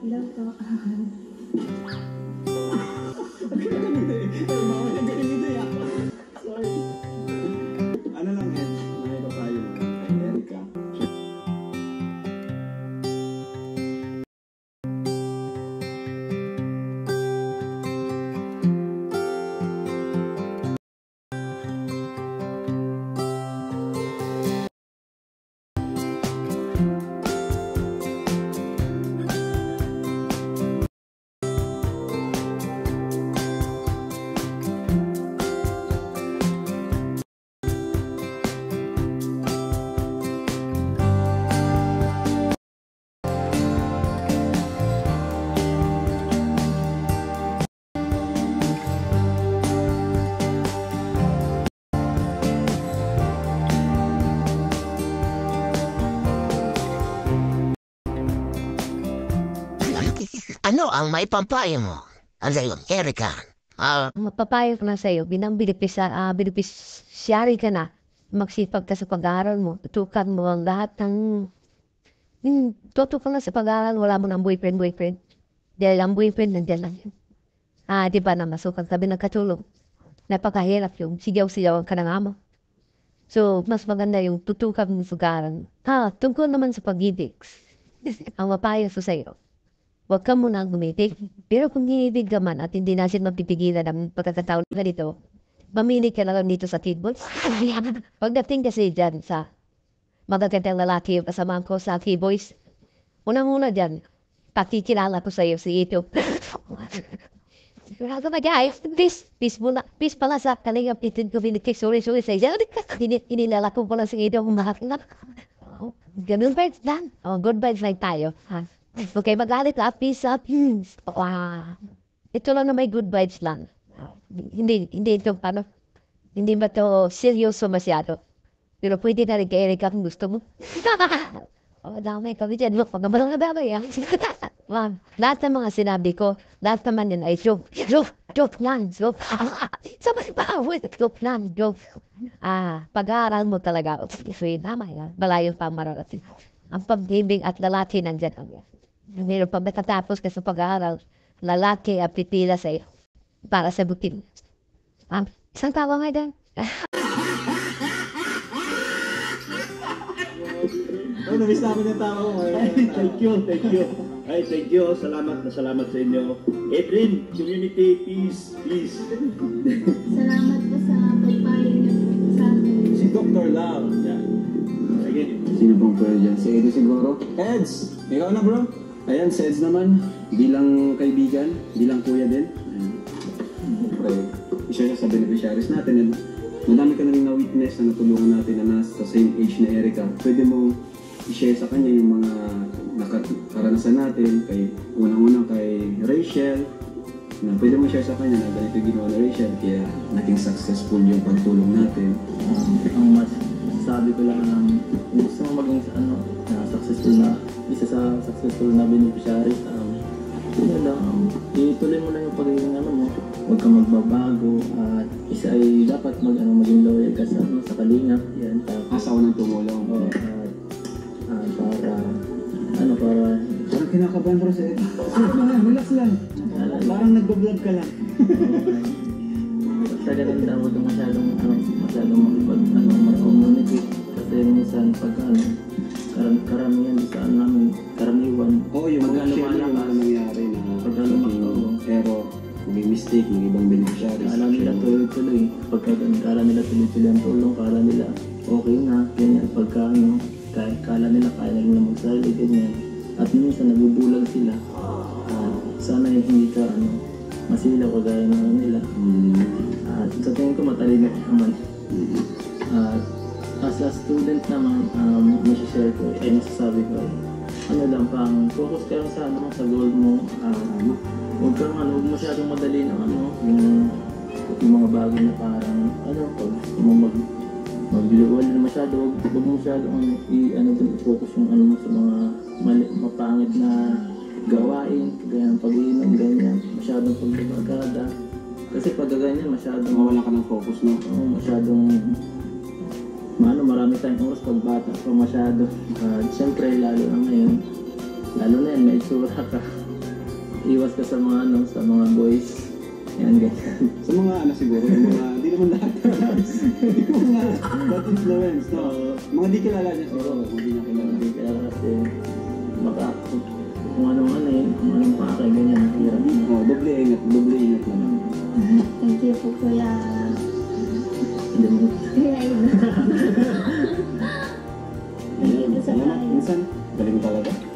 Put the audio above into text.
Hello po. Sorry. Ano lang yan? Nakita tayo kay Erica. Ano ang may pampayo mo? Ano yun, Erica? Mapapayo ko na sa'yo, beneficiary ka na. Magsipag ka sa pag-aaral mo. Tutukan mo ang lahat ng... Tutukan na sa pag-aaral, wala mo ng boyfriend. Dahil ang boyfriend, nandiyan lang yun. Di ba na masukan sabi ng katulong. Napakahirap yung sigaw-sigaw ka ng amo. So, mas maganda yung tutukan mo sa pag-aaral. Tungkol naman sa pag-ibig. Ang mapayo ko sa'yo. Huwag ka munang gumitig. Pero kung hiibig ka man at hindi natin mapipigilan ang pagkakataon na dito, mamili ka lang dito sa Kidboys. Pagdating kasi dyan sa magagandang lalaki yung kasamahan ko sa Kidboys, unang-una dyan, pakikilala ko sa iyo si Ito. Sigurado na guys, peace pala sa kalingap itin ko binigay. Sorry sa iyo. Inilala ko pala si Ito. Ganun vibes lang. Good vibes lang tayo. Okay, magalit ka, peace. Ito lang na may good vibes lang. Hindi ito, hindi ba ito seryoso masyado? Pero pwede na rin kay Erica kung gusto mo. Dami kami dyan. Look, pagkamalang na dami. Lahat ng mga sinabi ko, lahat naman yun ay joke. Joke lang. Sabay pa, joke lang. Pag-aaral mo talaga. Malayo pa mararating. Ang pag-ibig at lalaki nandyan ang yan. Meron pa matatapos ka sa pag-aaral, lalaki at pipila sa'yo para sa bukin. Isang tawa nga dyan. Namiss namin yung tawa mo. Thank you. Ay, thank you. Salamat sa inyo. Edrin, community, peace. Salamat po sa pagpayo niyo sa amin. Si Dr. Lau. Yan. Sige. Sino pong pwede dyan? Si Edo siguro? Eds! Ikaw na bro? Ayan, si Eds naman. Bilang kaibigan, bilang kuya din. Siyempre, isa siya sa beneficiaries natin. And madami ka na rin na-witness na natulungan natin na nasa same age na Erica. Pwede mo i-share sa kanya yung mga karanasan natin. Unang-unang kay Rachel. Na pwede mo share sa kanya na ganito ginawa ni Rachel. Kaya naging successful yung pagtulong natin. Ang mas sabi ko lang gusto mo maging successful na isa sa successful na beneficiary. Yun lang, ituloy mo lang yung pagiging mo, huwag kang magbabago at isa ay dapat maging loyal ka sa kalingap. Yan, asawa ng tumulong. Para parang kinakabahan bro sa Edo. Relax lang. Parang nagbablog ka lang. Sa ganun daw, huwag masyadong mag-communicate kasi minsan pag karamihan sa namin, karaniwan. Oo, yung mga share yung mga nangyari na error, may mistake ng ibang beneficiaries. Kala nila tuloy-tuloy. Kala nila tuloy-tuloy ang tulong, kala nila okay na, ganyan. Kala nila kaya nila magsarili, ganyan. At minsan nabubulag sila. Sana hindi ka masilaw kagaya ng nila. At sa tingin ko matalino naman. As a student naman, masishare ko, masasabi ko, lang pang focus ka lang sa goal mo. Huwag masyadong madali ng yung mga bagay na parang, pag mag-visual na masyado, huwag masyadong i-focus yung sa mga mapangit na gawain, ganyan, pag-iinom, ganyan, masyadong pag-ibagada. Kasi pag ganyan, masyadong... Mawala ka ng focus, no? Masyadong... marami tayong oras pag bata pa masyado. Siyempre, lalo na ngayon, may itsura ka. iwas ka sa mga ano, sa mga boys. Yan, ganyan. Sa mga ano siguro, yung mga, di naman lahat. Yung mga bad influence, no? Mga di kilala niya siguro, kung di niya kilala. Hindi kaya kasi baka kung ano-ano eh, kung anong pakay, ganyan, hirap. Doble ingat na lang. Thank you po, Kuya. Hindi mo. Kuya Ina. Thank you po sa Salamat, payo. minsan, galing talaga.